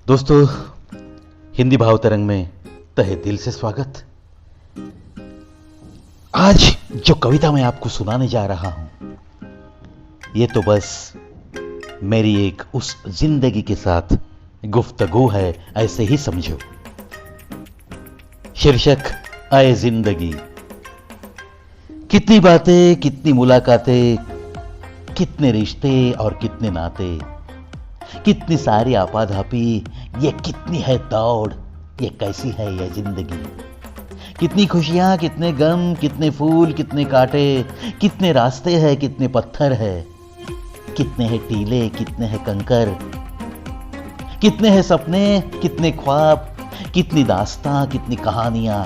दोस्तों, हिंदी भाव तरंग में तहे दिल से स्वागत। आज जो कविता मैं आपको सुनाने जा रहा हूं, ये तो बस मेरी एक उस जिंदगी के साथ गुफ्तगू है, ऐसे ही समझो। शीर्षक आए जिंदगी। कितनी बातें, कितनी मुलाकातें, कितने रिश्ते और कितने नाते, कितनी सारी आपाधापी, ये कितनी है दौड़, ये कैसी है ये जिंदगी। कितनी खुशियां, कितने गम, कितने फूल, कितने कांटे, कितने रास्ते हैं, कितने पत्थर है, कितने हैं टीले, कितने हैं कंकर, कितने हैं सपने, कितने ख्वाब, कितनी दास्तां, कितनी कहानियां।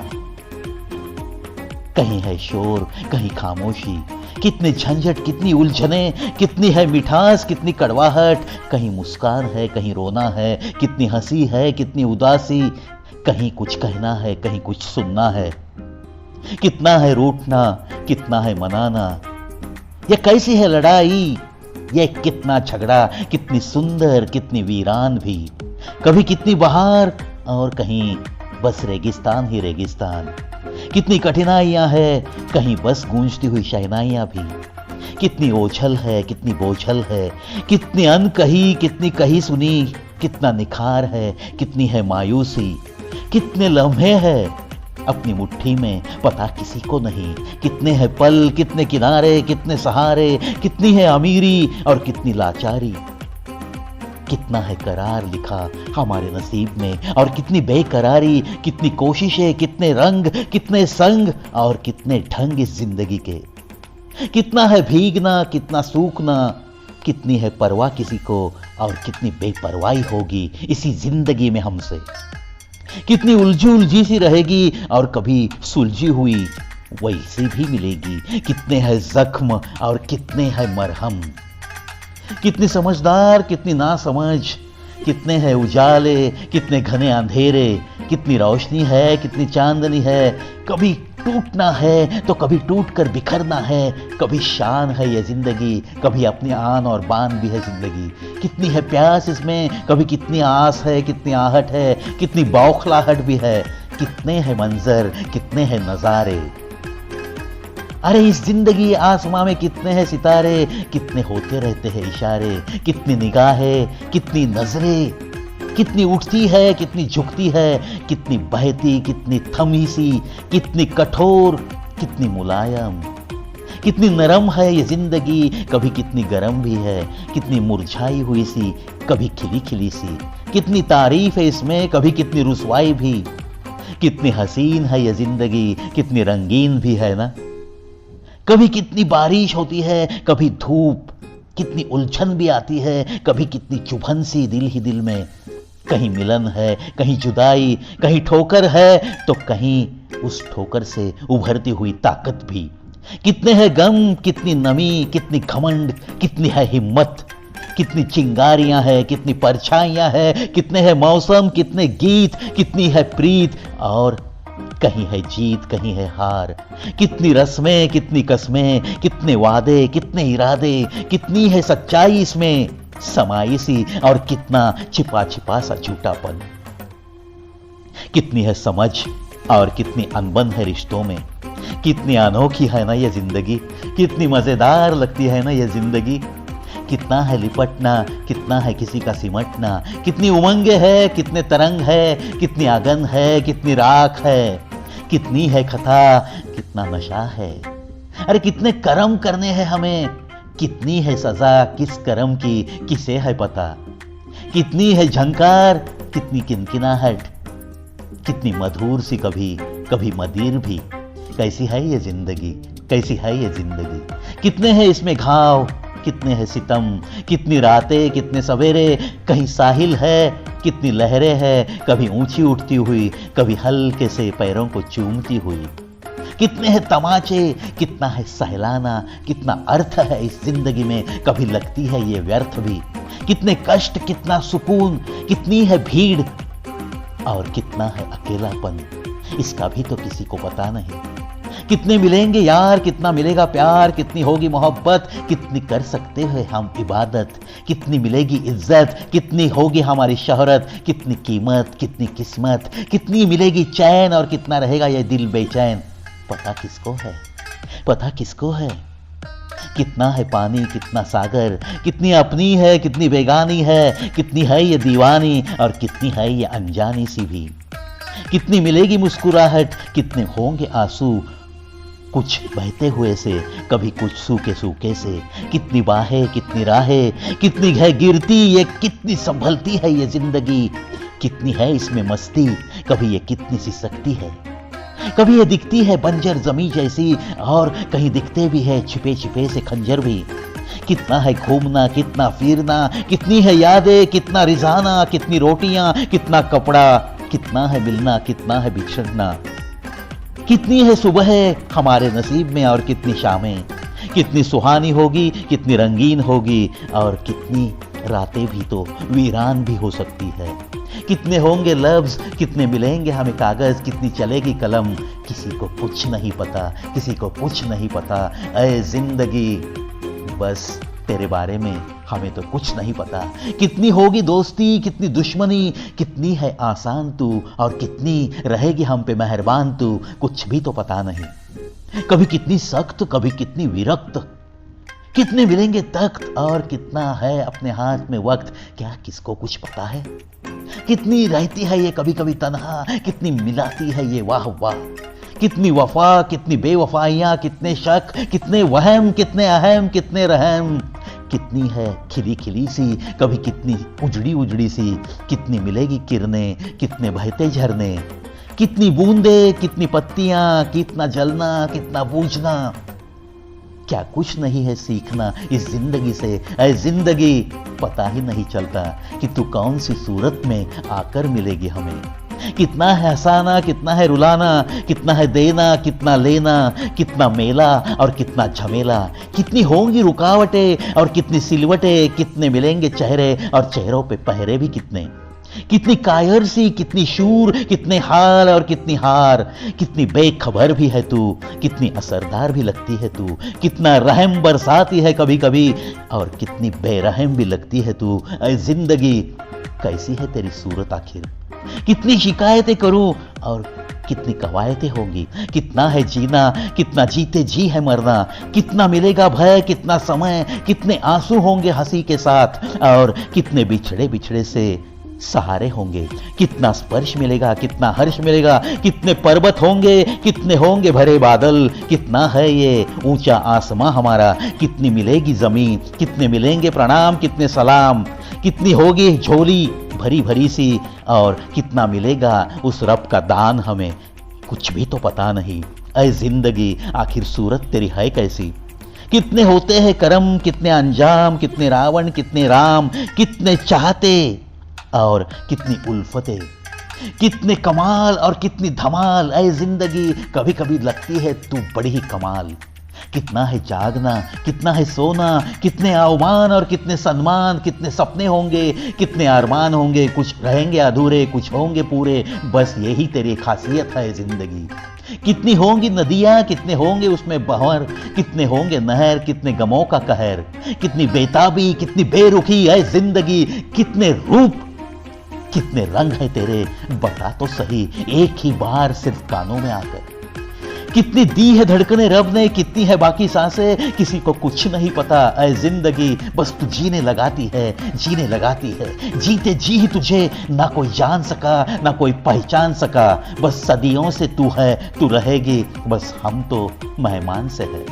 कहीं है शोर, कहीं खामोशी, कितने झंझट, कितनी उलझने, कितनी है मिठास, कितनी कड़वाहट, कहीं मुस्कान है, कहीं रोना है, कितनी हंसी है, कितनी उदासी, कहीं कुछ कहना है, कहीं कुछ सुनना है। कितना है रूठना, कितना है मनाना, ये कैसी है लड़ाई, ये कितना झगड़ा, कितनी सुंदर, कितनी वीरान भी। कभी कितनी बहार और कहीं बस रेगिस्तान ही रेगिस्तान। कितनी कठिनाइयां है, कहीं बस गूंजती हुई शहनाइयां भी। कितनी ओझल है, कितनी बोझल है, कितनी अनकही, कितनी कही सुनी, कितना निखार है, कितनी है मायूसी। कितने लम्हे हैं अपनी मुट्ठी में, पता किसी को नहीं। कितने हैं पल, कितने किनारे, कितने सहारे, कितनी है अमीरी और कितनी लाचारी। कितना है करार लिखा हमारे नसीब में और कितनी बेकरारी, कितनी कोशिशें, कितने रंग, कितने संग और कितने ढंग इस जिंदगी के। कितना है भीगना, कितना सूखना, कितनी है परवाह किसी को और कितनी बेपरवाही होगी इसी जिंदगी में हमसे। कितनी उलझी उलझी सी रहेगी और कभी सुलझी हुई वैसी भी मिलेगी। कितने है जख्म और कितने है मरहम। कितनी समझदार, कितनी नासमझ, कितने हैं उजाले, कितने घने अंधेरे, कितनी रोशनी है, कितनी चांदनी है। कभी टूटना है तो कभी टूट कर बिखरना है। कभी शान है ये जिंदगी, कभी अपनी आन और बान भी है जिंदगी। कितनी है प्यास इसमें, कभी कितनी आस है, कितनी आहट है, कितनी बौखलाहट भी है। कितने हैं मंजर, कितने हैं नजारे। अरे इस जिंदगी आसमां में कितने हैं सितारे, कितने होते रहते हैं इशारे। कितनी निगाहें, कितनी नजरें, कितनी उठती है, कितनी झुकती है, कितनी बहती, कितनी थमी सी, कितनी कठोर, कितनी मुलायम। कितनी नरम है ये जिंदगी, कभी कितनी गरम भी है, कितनी मुरझाई हुई सी, कभी खिली खिली सी। कितनी तारीफ है इसमें, कभी कितनी रुसवाई भी। कितनी हसीन है ये जिंदगी, कितनी रंगीन भी है ना। कभी कितनी बारिश होती है, कभी धूप, कितनी उलझन भी आती है, कभी कितनी चुभन सी दिल ही दिल में। कहीं मिलन है, कहीं जुदाई, कहीं ठोकर है तो कहीं उस ठोकर से उभरती हुई ताकत भी। कितने है गम, कितनी नमी, कितनी घमंड, कितनी है हिम्मत। कितनी चिंगारियां हैं, कितनी परछाइयां हैं, कितने हैं मौसम, कितने गीत, कितनी है प्रीत और कहीं है जीत, कहीं है हार। कितनी रस्में, कितनी कस्में, कितने वादे, कितने इरादे, कितनी है सच्चाई इसमें समाई सी और कितना छिपा छिपा सा झूठापन। कितनी है समझ और कितनी अनबन है रिश्तों में। कितनी अनोखी है ना ये जिंदगी, कितनी मजेदार लगती है ना ये जिंदगी। कितना है लिपटना, कितना है किसी का सिमटना। कितनी उमंगे है, कितने तरंग है, कितनी आगन है, कितनी राख है। कितनी है खता, कितना नशा है। अरे कितने कर्म करने हैं हमें, कितनी है सजा किस कर्म की किसे है पता। कितनी है झंकार, कितनी किनकिनाहट, कितनी मधुर सी, कभी कभी मदीर भी। कैसी है ये जिंदगी, कैसी है ये जिंदगी। कितने हैं इसमें घाव, कितने हैं सितम, कितनी रातें, कितने सवेरे। कहीं साहिल है, कितनी लहरें हैं, कभी ऊंची उठती हुई, कभी हल्के से पैरों को चूमती हुई। कितने हैं तमाचे, कितना है सहलाना, कितना अर्थ है इस जिंदगी में, कभी लगती है ये व्यर्थ भी। कितने कष्ट, कितना सुकून, कितनी है भीड़ और कितना है अकेलापन, इसका भी तो किसी को पता नहीं। कितने मिलेंगे यार, कितना मिलेगा प्यार, कितनी होगी मोहब्बत, कितनी कर सकते हैं हम इबादत, कितनी मिलेगी इज्जत, कितनी होगी हमारी शोहरत, कितनी कीमत, कितनी किस्मत, कितनी मिलेगी चैन और कितना रहेगा ये दिल बेचैन। पता किसको है, पता किसको है? कितना है पानी, कितना सागर, कितनी अपनी है, कितनी बेगानी है, कितनी है ये दीवानी और कितनी है ये अनजानी सी भी। कितनी मिलेगी मुस्कुराहट, कितने होंगे आंसू, कुछ बहते हुए से, कभी कुछ सूखे सूखे से। कितनी बाहें, कितनी राहें, कितनी है गिरती, ये कितनी संभलती है ये जिंदगी, कितनी है इसमें मस्ती, कभी ये कितनी सी सकती है। कभी ये दिखती है बंजर जमी जैसी और कहीं दिखते भी है छिपे छिपे से खंजर भी। कितना है घूमना, कितना फिरना, कितनी है यादें, कितना रिझाना, कितनी रोटियां, कितना कपड़ा, कितना है मिलना, कितना है बिछड़ना। कितनी है सुबह हमारे नसीब में और कितनी शामें, कितनी सुहानी होगी, कितनी रंगीन होगी और कितनी रातें भी तो वीरान भी हो सकती है। कितने होंगे लफ्ज, कितने मिलेंगे हमें कागज, कितनी चलेगी कलम, किसी को कुछ नहीं पता, किसी को कुछ नहीं पता। ऐ जिंदगी बस तेरे बारे में हमें तो कुछ नहीं पता। कितनी होगी दोस्ती, कितनी दुश्मनी, कितनी है आसान तू और कितनी रहेगी हम पे मेहरबान तू, कुछ भी तो पता नहीं। कभी कितनी सख्त, कभी कितनी विरक्त, कितने मिलेंगे तख्त और कितना है अपने हाथ में वक्त, क्या किसको कुछ पता है? कितनी रहती है ये कभी कभी तन्हा, कितनी मिलाती है ये वाह वाह। कितनी वफा, कितनी बेवफाइयां, कितने शक, कितने वहम, कितने अहम, कितने रहम। कितनी है खिली खिली सी, कभी कितनी उजड़ी उजड़ी सी, कितनी मिलेगी किरणें, कितने बहते झरने, कितनी बूंदे, कितनी पत्तियां, कितना जलना, कितना बूझना। क्या कुछ नहीं है सीखना इस जिंदगी से? ऐ जिंदगी पता ही नहीं चलता कि तू कौन सी सूरत में आकर मिलेगी हमें। कितना है हंसाना, कितना है रुलाना, कितना है देना, कितना लेना, कितना मेला और कितना झमेला। कितनी होंगी रुकावटें और कितनी सिलवटें, कितने मिलेंगे चेहरे और चेहरों पे पहरे भी कितने। कितनी कायर सी, कितनी शूर, कितने हाल और कितनी हार। कितनी बेखबर भी है तू, कितनी असरदार भी लगती है तू। कितना रहम बरसाती है कभी कभी और कितनी बेरहम भी लगती है तू। ऐ जिंदगी कैसी है तेरी सूरत आखिर? कितनी शिकायतें करूं और कितनी कवायतें होंगी। कितना है जीना, कितना जीते जी है मरना। कितना मिलेगा भय, कितना समय, कितने आंसू होंगे हंसी के साथ और कितने बिछड़े बिछड़े से सहारे होंगे। कितना स्पर्श मिलेगा, कितना हर्ष मिलेगा, कितने पर्वत होंगे, कितने होंगे भरे बादल। कितना है ये ऊंचा आसमां हमारा, कितनी मिलेगी जमीन, कितने मिलेंगे प्रणाम, कितने सलाम। कितनी होगी झोली भरी भरी सी और कितना मिलेगा उस रब का दान हमें, कुछ भी तो पता नहीं। ऐ जिंदगी आखिर सूरत तेरी है कैसी? कितने होते हैं करम, कितने अंजाम, कितने रावण, कितने राम। कितने चाहते और कितनी उल्फतें, कितने कमाल और कितनी धमाल। ऐ जिंदगी कभी कभी लगती है तू बड़ी ही कमाल। कितना है जागना, कितना है सोना, कितने अवमान और कितने सम्मान। कितने सपने होंगे, कितने अरमान होंगे, कुछ रहेंगे अधूरे, कुछ होंगे पूरे। बस यही तेरी खासियत है जिंदगी। कितनी होंगी नदियां, कितने होंगे उसमें बहर, कितने होंगे नहर, कितने गमों का कहर। कितनी बेताबी, कितनी बेरुखी है जिंदगी। कितने रूप, कितने रंग है तेरे, बता तो सही एक ही बार सिर्फ कानों में आकर। कितनी दी है धड़कने रब ने, कितनी है बाकी सांसें, किसी को कुछ नहीं पता। ऐ जिंदगी बस तू जीने लगाती है, जीने लगाती है। जीते जी ही तुझे ना कोई जान सका, ना कोई पहचान सका। बस सदियों से तू है, तू रहेगी, बस हम तो मेहमान से है।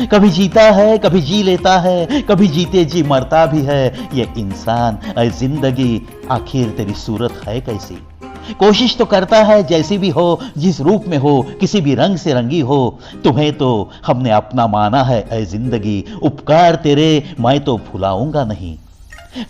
कभी जीता है, कभी जी लेता है, कभी जीते जी मरता भी है ये इंसान। ऐ जिंदगी आखिर तेरी सूरत है कैसी? कोशिश तो करता है जैसी भी हो, जिस रूप में हो, किसी भी रंग से रंगी हो। तुम्हें तो हमने अपना माना है ऐ जिंदगी, उपकार तेरे मैं तो भुलाऊंगा नहीं।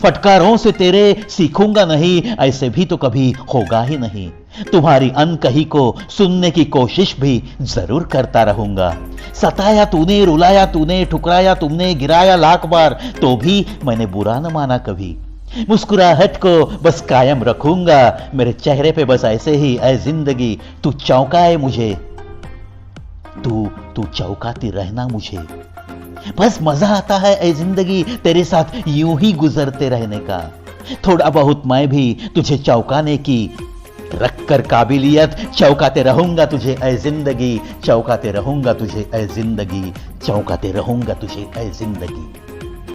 फटकारों से तेरे सीखूंगा नहीं, ऐसे भी तो कभी होगा ही नहीं। तुम्हारी अनकही को सुनने की कोशिश भी जरूर करता रहूंगा। सताया तूने, रुलाया तूने, ठुकराया तुमने, गिराया लाख बार, तो भी मैंने बुरा न माना कभी। मुस्कुराहट को बस कायम रखूंगा मेरे चेहरे पे, बस ऐसे ही। ऐ जिंदगी तू चौंकाए मुझे, तू तू चौंकाती रहना मुझे, बस मजा आता है ऐ जिंदगी तेरे साथ यूं ही गुजरते रहने का। थोड़ा बहुत मैं भी तुझे चौंकाने की रख कर काबिलियत, चौंकाते रहूंगा तुझे ऐ जिंदगी, चौंकाते रहूंगा तुझे ऐ जिंदगी, चौंकाते रहूंगा तुझे ऐ जिंदगी।